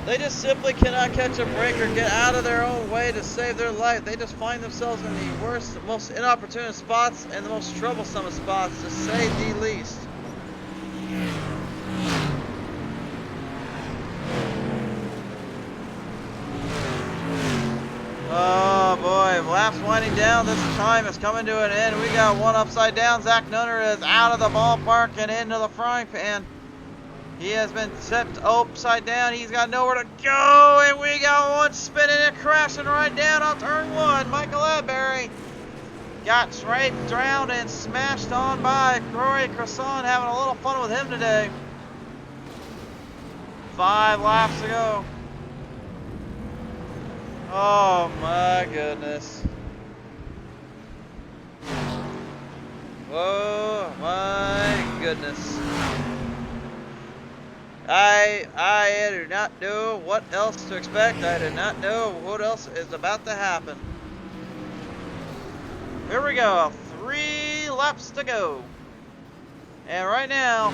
They just simply cannot catch a break or get out of their own way to save their life. They just find themselves in the worst, most inopportune spots and the most troublesome spots, to say the least. Oh boy, laps winding down. This time is coming to an end. We got one upside down. Zach Nunner is out of the ballpark and into the frying pan. He has been tipped upside down. He's got nowhere to go. And we got one spinning and crashing right down on turn 1. Michael Adberry got straight drowned and smashed on by Corey Croissant. Having a little fun with him today. 5 laps to go. Oh my goodness. Oh my goodness. I do not know what else to expect. I do not know what else is about to happen. Here we go. 3 laps to go. And right now,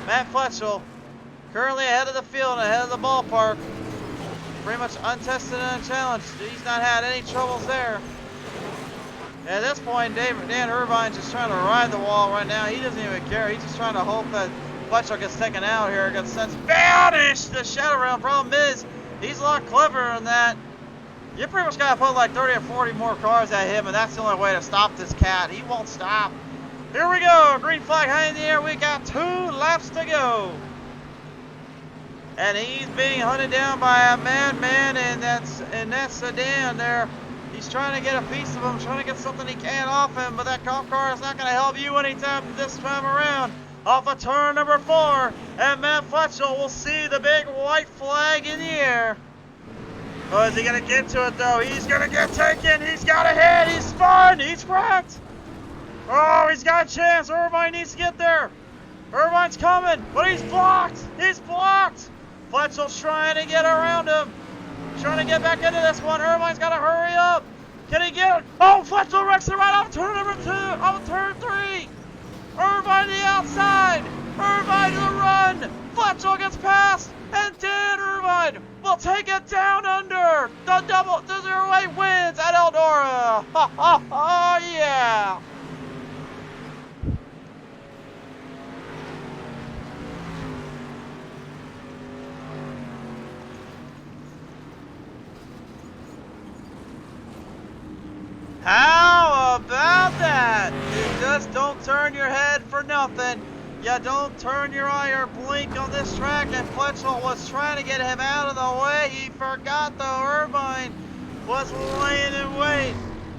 Matt Fletchel, currently ahead of the field, ahead of the ballpark. Pretty much untested and unchallenged. He's not had any troubles there. At this point, Dan Irvine's just trying to ride the wall right now. He doesn't even care. He's just trying to hope that Fletchel gets taken out here, gets sent banished the shadow round. Problem is, he's a lot cleverer than that. You pretty much got to put like 30 or 40 more cars at him, and that's the only way to stop this cat. He won't stop. Here we go. Green flag high in the air. We got 2 laps to go. And he's being hunted down by a madman, and that's sedan there. He's trying to get a piece of him, trying to get something he can off him, but that cop car is not going to help you anytime this time around. Off of turn number 4, and Matt Fletchel will see the big white flag in the air. Oh, is he going to get to it though? He's going to get taken. He's got a hit. He's spun. He's cracked. Oh, he's got a chance. Irvine needs to get there. Irvine's coming, but he's blocked. He's blocked. Fletchel's trying to get around him. Trying to get back into this one. Irvine's got to hurry up. Can he get it? Oh, Fletcher wrecks it right off turn number 2, off turn 3. Irvine to the outside. Irvine to the run. Fletcher gets past, and Dan Irvine will take it down under. The 0-8 wins at Eldora. Ha ha ha! Yeah. How about that? You just don't turn your head for nothing. You don't turn your eye or blink on this track, and Fletcher was trying to get him out of the way. He forgot the Irvine was laying in wait,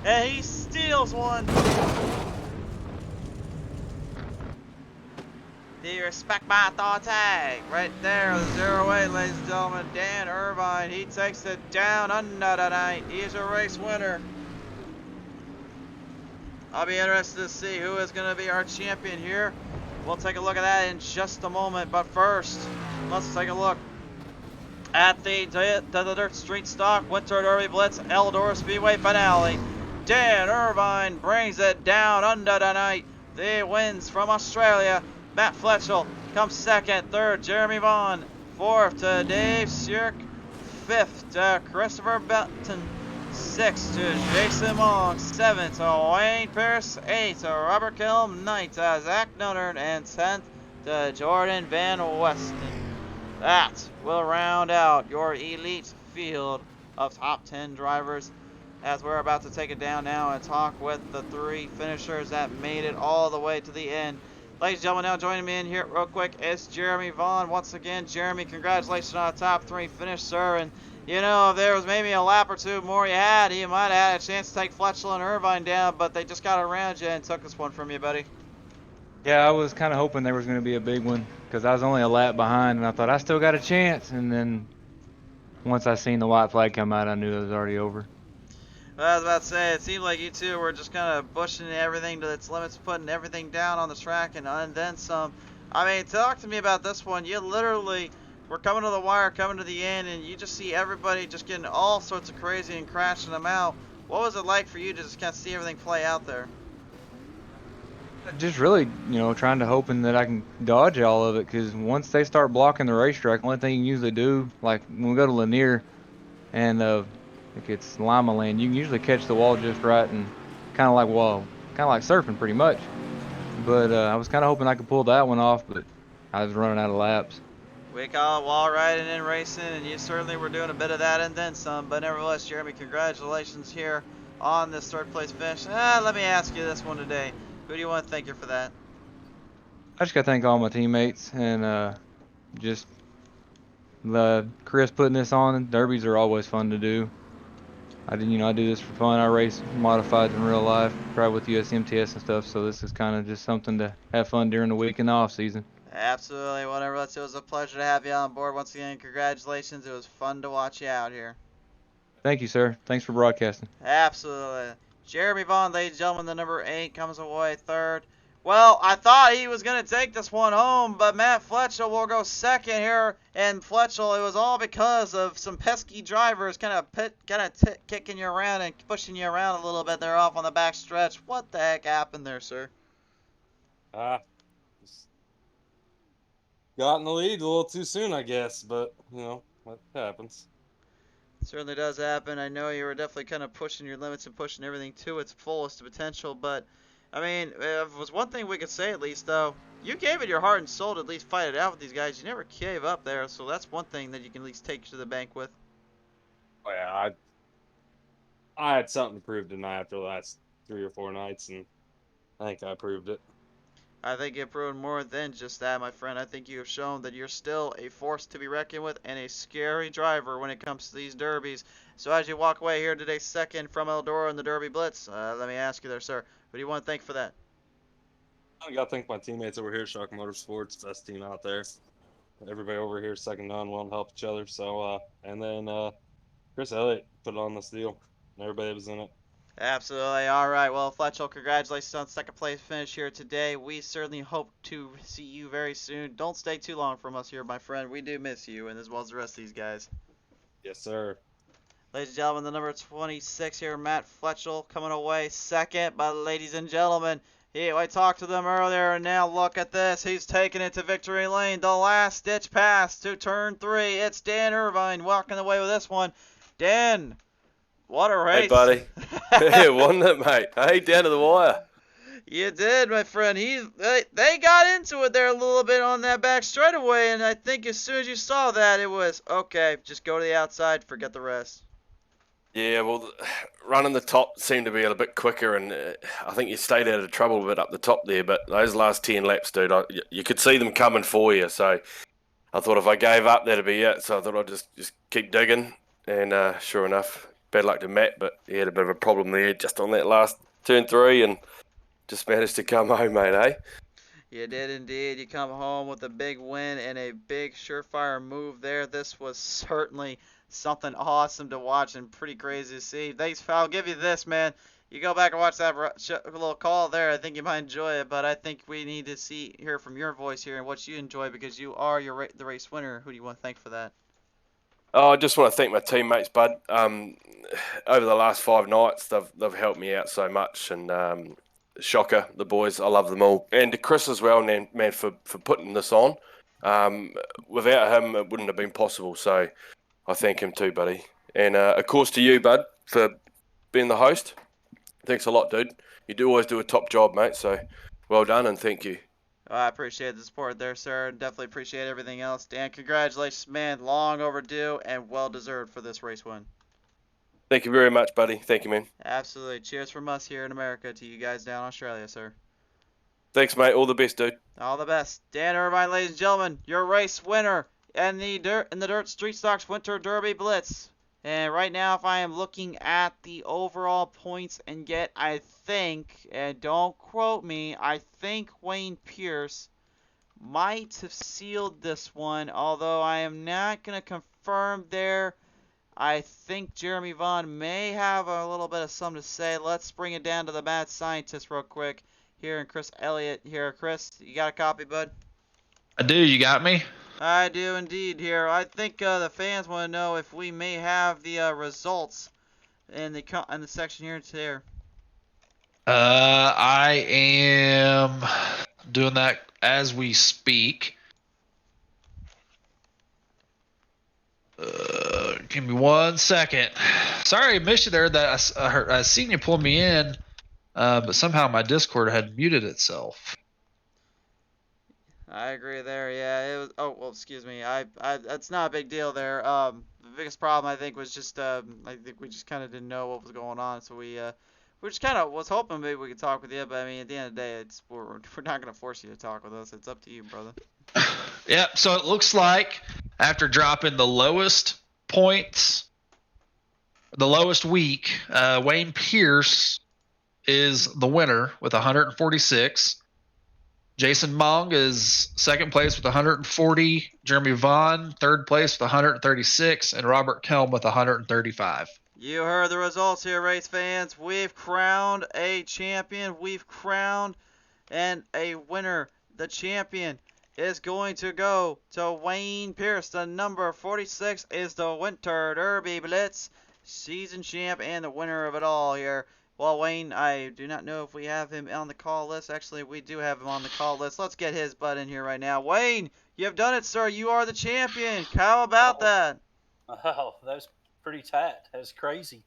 and he steals one. Do you respect my thought tag? Right there, the 0-8, ladies and gentlemen. Dan Irvine, he takes it down under tonight. He's a race winner. I'll be interested to see who is going to be our champion here. We'll take a look at that in just a moment. But first, let's take a look at the Dirt Street Stock Winter Derby Blitz Eldora Speedway finale. Dan Irvine brings it down under tonight. The wins from Australia. Matt Fletcher comes second. Third, Jeremy Vaughn. Fourth to Dave Sierk. Fifth to Christopher Benton. 6th to Jason Long, 7th to Wayne Pierce, 8th to Robert Kilm, 9th to Zach Nunnard, and 10th to Jordan Van Westen. That will round out your elite field of top 10 drivers, as we're about to take it down now and talk with the 3 finishers that made it all the way to the end. Ladies and gentlemen, now joining me in here real quick is Jeremy Vaughn. Once again, Jeremy, congratulations on a top 3 finish, sir. And you know, if there was maybe a lap or 2 more you had, you might have had a chance to take Fletcher and Irvine down, but they just got around you and took this one from you, buddy. Yeah, I was kind of hoping there was going to be a big one because I was only a lap behind, and I thought I still got a chance. And then once I seen the white flag come out, I knew it was already over. Well, I was about to say, it seemed like you two were just kind of pushing everything to its limits, putting everything down on the track, and then some. I mean, talk to me about this one. You literally were coming to the wire, coming to the end, and you just see everybody just getting all sorts of crazy and crashing them out. What was it like for you to just kind of see everything play out there? Just really, you know, trying to hoping that I can dodge all of it, because once they start blocking the racetrack, the only thing you can usually do, like when we go to Lanier, and if it's Lima land, you can usually catch the wall just right and kind of like surfing pretty much. But I was kind of hoping I could pull that one off, but I was running out of laps. We call it wall riding and racing, and you certainly were doing a bit of that and then some. But nevertheless, Jeremy, congratulations here on this 3rd place finish. Let me ask you this one today. Who do you want to thank you for that? I just got to thank all my teammates and just Chris putting this on. Derbies are always fun to do. I do this for fun. I race modifieds in real life, drive with USMTS and stuff. So this is kind of just something to have fun during the week and the off season. Absolutely. Whatever. It was a pleasure to have you on board once again. Congratulations. It was fun to watch you out here. Thank you, sir. Thanks for broadcasting. Absolutely. Jeremy Vaughn, ladies and gentlemen, the number 8 comes away 3rd. Well, I thought he was going to take this one home, but Matt Fletcher will go 2nd here. And Fletcher, it was all because of some pesky drivers kind of kicking you around and pushing you around a little bit there off on the back stretch. What the heck happened there, sir? Got in the lead a little too soon, I guess, but, you know, that happens. It certainly does happen. I know you were definitely kind of pushing your limits and pushing everything to its fullest potential, but I mean, if it was one thing we could say at least, though, you gave it your heart and soul to at least fight it out with these guys. You never gave up there, so that's one thing that you can at least take to the bank with. Oh, yeah, I had something to prove tonight after the last 3 or 4 nights, and I think I proved it. I think you've proven more than just that, my friend. I think you have shown that you're still a force to be reckoned with and a scary driver when it comes to these derbies. So as you walk away here today, 2nd from Eldora in the Derby Blitz, let me ask you there, sir, who do you want to thank for that? I got to thank my teammates over here, Shock Motorsports, best team out there. Everybody over here, second to none, willing to help each other. So, and then Chris Elliott put on this deal, and everybody was in it. Absolutely. All right. Well, Fletcher, congratulations on 2nd place finish here today. We certainly hope to see you very soon. Don't stay too long from us here, my friend. We do miss you, and as well as the rest of these guys. Yes, sir. Ladies and gentlemen, the number 26 here, Matt Fletchell, coming away second. But ladies and gentlemen, I talked to them earlier, and now look at this. He's taking it to victory lane. The last ditch pass to turn 3. It's Dan Irvine walking away with this one. Dan, what a race. Hey, buddy. Yeah, wasn't it, mate? Hey, down to the wire. You did, my friend. They got into it there a little bit on that back straightaway, and I think as soon as you saw that, it was, okay, just go to the outside, forget the rest. Yeah, well, running the top seemed to be a bit quicker, and I think you stayed out of trouble a bit up the top there, but those last 10 laps, dude, you could see them coming for you, so I thought if I gave up, that'd be it, so I thought I'd just keep digging, and sure enough, bad luck to Matt, but he had a bit of a problem there just on that last turn 3, and just managed to come home, mate, eh? You did indeed. You come home with a big win and a big surefire move there. This was certainly something awesome to watch and pretty crazy to see. Thanks, I'll give you this, man. You go back and watch that little call there. I think you might enjoy it, but I think we need to hear from your voice here and what you enjoy because you are the race winner. Who do you want to thank for that? Oh, I just want to thank my teammates, bud. Over the last 5 nights, they've helped me out so much, and Shocker, the boys, I love them all. And to Chris as well, man, for putting this on. Without him, it wouldn't have been possible, so I thank him too, buddy. And, of course, to you, bud, for being the host. Thanks a lot, dude. You always do a top job, mate, so well done and thank you. I appreciate the support there, sir. Definitely appreciate everything else. Dan, congratulations, man. Long overdue and well-deserved for this race win. Thank you very much, buddy. Thank you, man. Absolutely. Cheers from us here in America to you guys down in Australia, sir. Thanks, mate. All the best, dude. All the best. Dan Irvine, ladies and gentlemen, your race winner in the Dirt Street Stocks Winter Derby Blitz. And right now, if I am looking at the overall points and I think, and don't quote me, I think Wayne Pierce might have sealed this one, although I am not going to confirm there. I think Jeremy Vaughn may have a little bit of something to say. Let's bring it down to the mad scientist real quick. Here and Chris Elliott here. Chris, you got a copy, bud? I do. You got me? I do indeed here. I think the fans want to know if we may have the results in the section here today. I am doing that as we speak. Give me 1 second. Sorry, I missed you there. That I seen you pull me in, but somehow my Discord had muted itself. I agree there. Yeah, it was. Oh well, excuse me. That's not a big deal there. The biggest problem I think was just I think we just kind of didn't know what was going on, so we just kind of was hoping maybe we could talk with you. But I mean, at the end of the day, we're not gonna force you to talk with us. It's up to you, brother. Yeah. So it looks like after dropping the lowest points, the lowest week, Wayne Pierce is the winner with 146. Jason Mong is second place with 140. Jeremy Vaughn, third place with 136. And Robert Kelm with 135. You heard the results here, race fans. We've crowned a champion. We've crowned a winner. The champion is going to go to Wayne Pierce. The number 46 is the Winter Derby Blitz season champ and the winner of it all here. Well, Wayne, I do not know if we have him on the call list. Actually, we do have him on the call list. Let's get his butt in here right now. Wayne, you have done it, sir. You are the champion. How about that? Oh, that was pretty tight. That was crazy.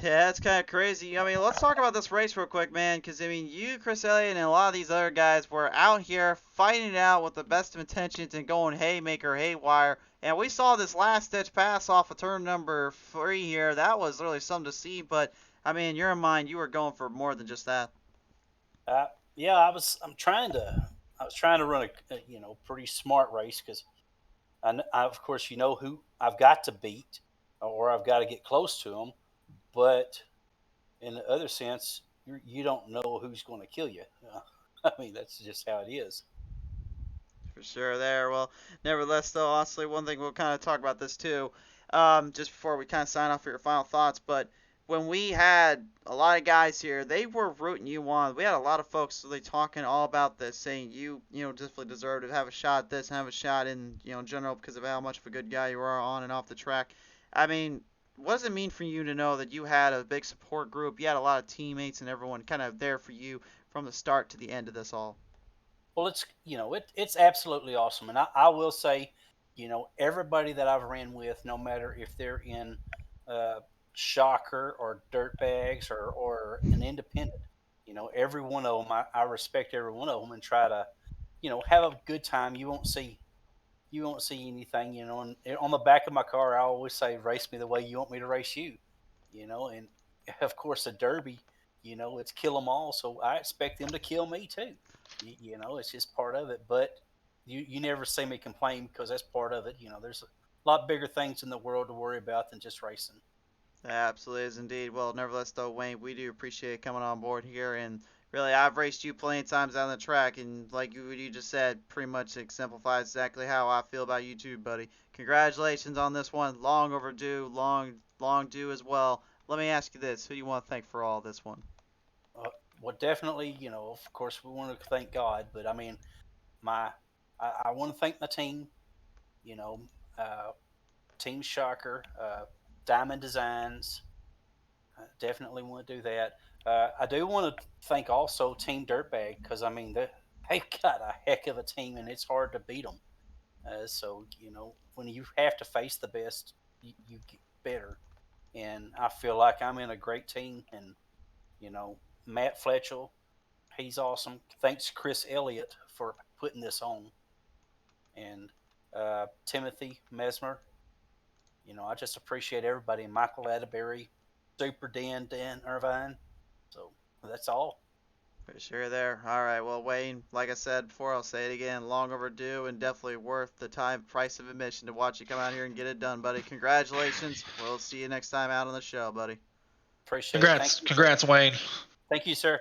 Yeah, that's kind of crazy. I mean, let's talk about this race real quick, man, because, I mean, you, Chris Elliott, and a lot of these other guys were out here fighting it out with the best of intentions and going haymaker, haywire. And we saw this last-ditch pass off of turn number 3 here. That was really something to see, but I mean, in your mind, you were going for more than just that. Yeah, I was trying to run a pretty smart race because I of course who I've got to beat or I've got to get close to them, but in the other sense, you don't know who's going to kill you. I mean, that's just how it is. For sure there. Well, nevertheless, though, honestly, one thing we'll kind of talk about this too, just before we kind of sign off for your final thoughts, but when we had a lot of guys here, they were rooting you on. We had a lot of folks really talking all about this, saying you definitely deserve to have a shot at this and have a shot in, general because of how much of a good guy you are on and off the track. I mean, what does it mean for you to know that you had a big support group, you had a lot of teammates and everyone kind of there for you from the start to the end of this all? Well, it's absolutely awesome, and I will say, everybody that I've ran with, no matter if they're in shocker or dirt bags or an independent, every one of them, I respect every one of them and try to, have a good time. You won't see anything, and on the back of my car, I always say, "Race me the way you want me to race you," and of course, a derby, it's kill them all, so I expect them to kill me too. It's just part of it. But you never see me complain because that's part of it. There's a lot bigger things in the world to worry about than just racing. Absolutely is indeed. Well, nevertheless, though, Wayne, we do appreciate coming on board here. And really, I've raced you plenty of times on the track. And like you just said, pretty much exemplifies exactly how I feel about you too, buddy. Congratulations on this one. Long overdue, long due as well. Let me ask you this. Who do you want to thank for all this one? Well, definitely, of course, we want to thank God, but I mean, my I want to thank my team. You know, uh, Team Shocker, Diamond Designs. Definitely want to do that. I do want to thank also Team Dirtbag because I mean they've got a heck of a team and it's hard to beat them. So when you have to face the best, you get better. And I feel like I'm in a great team. And Matt Fletchell, he's awesome. Thanks Chris Elliott for putting this on. And Timothy Mesmer. I just appreciate everybody. Michael Atterbury, Super Dan Irvine. So that's all. For sure there. All right. Well, Wayne, like I said before, I'll say it again. Long overdue and definitely worth the price of admission to watch you come out here and get it done, buddy. Congratulations. We'll see you next time out on the show, buddy. Appreciate Congrats. it. Thank you, Congrats, Wayne. Thank you, sir.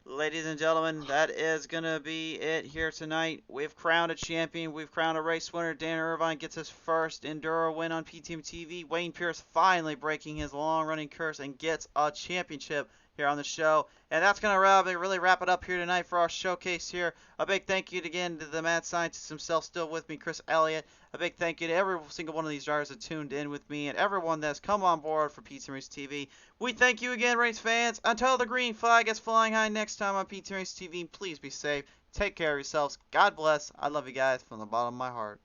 Ladies and gentlemen, that is going to be it here tonight. We've crowned a champion. We've crowned a race winner. Dan Irvine gets his first Enduro win on PTM TV. Wayne Pierce finally breaking his long-running curse and gets a championship here on the show. And that's going to really wrap it up here tonight for our showcase here. A big thank you again to the mad scientist himself still with me, Chris Elliott. A big thank you to every single one of these drivers that tuned in with me and everyone that's come on board for PTM Racing TV. We thank you again, race fans. Until the green flag is flying high next time on PTM Racing TV, please be safe. Take care of yourselves. God bless. I love you guys from the bottom of my heart.